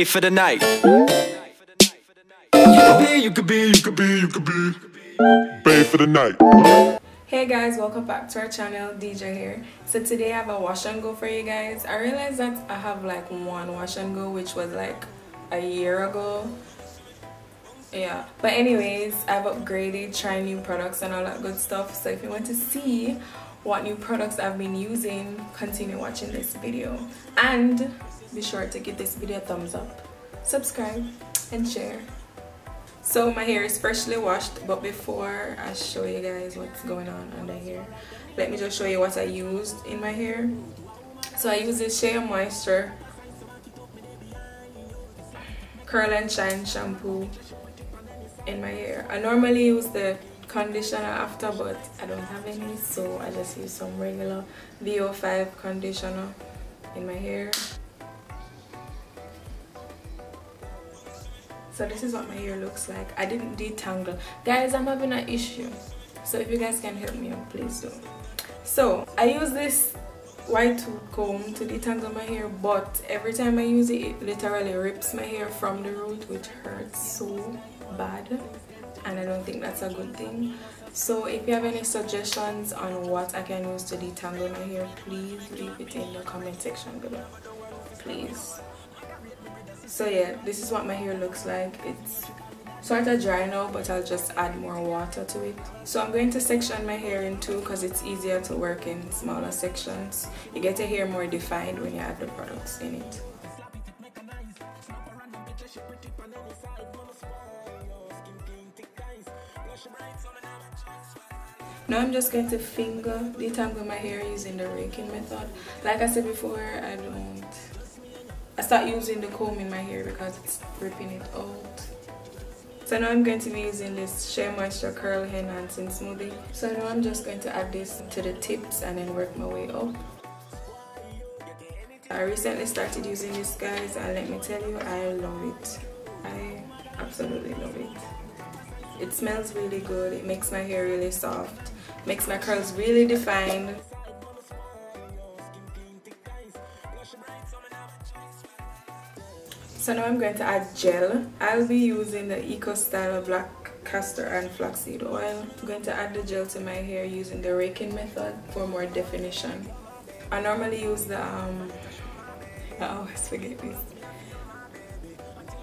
bae for the night. You could be bae for the night. Hey guys, welcome back to our channel. Dija here. So today I have a wash and go for you guys. I realized that I have like one wash and go, which was like a year ago. Yeah, but anyways, I've upgraded, tried new products and all that good stuff. So if you want to see what new products I've been using, continue watching this video and be sure to give this video a thumbs up, subscribe and share. So my hair is freshly washed, but before I show you guys what's going on under here, let me just show you what I used in my hair. So I use this Shea Moisture Curl and Shine shampoo in my hair. I normally use the conditioner after, but I don't have any, so I just use some regular VO5 conditioner in my hair. So this is what my hair looks like. I didn't detangle. Guys, I'm having an issue, so if you guys can help me out, please do. So I use this white tooth comb to detangle my hair, but every time I use it, it literally rips my hair from the root, which hurts so bad, and I don't think that's a good thing. So if you have any suggestions on what I can use to detangle my hair, please leave it in the comment section below, please. So yeah, this is what my hair looks like. It's sort of dry now, but I'll just add more water to it. So I'm going to section my hair in two because it's easier to work in smaller sections. You get your hair more defined when you add the products in it. Now I'm just going to finger detangle my hair using the raking method. Like I said before, I start using the comb in my hair because it's ripping it out. So now I'm going to be using this Shea Moisture Curl Enhancing Smoothie. So now I'm just going to add this to the tips and then work my way up. I recently started using this, guys, and let me tell you, I love it. I absolutely love it. It smells really good. It makes my hair really soft, makes my curls really defined. So now I'm going to add gel. I'll be using the ECOSTYLER black castor and flaxseed oil. I'm going to add the gel to my hair using the raking method for more definition. I normally use the I always forget this,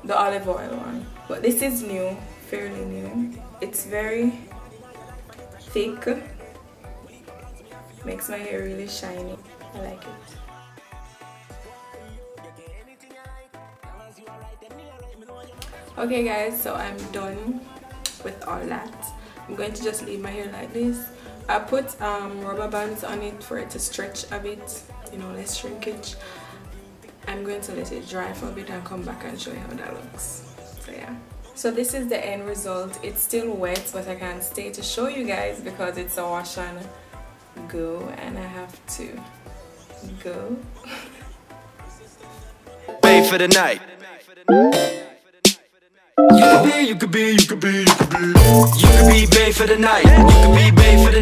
the olive oil one, but this is new, fairly new. It's very thick, makes my hair really shiny. I like it. Okay guys, so I'm done with all that. I'm going to just leave my hair like this. I put rubber bands on it for it to stretch a bit, you know, less shrinkage. I'm going to let it dry for a bit and come back and show you how that looks. So yeah, so this is the end result. It's still wet, but I can't stay to show you guys because it's a wash and go and I have to go. Bae for the night. You could be bae for the night. You could be bae for the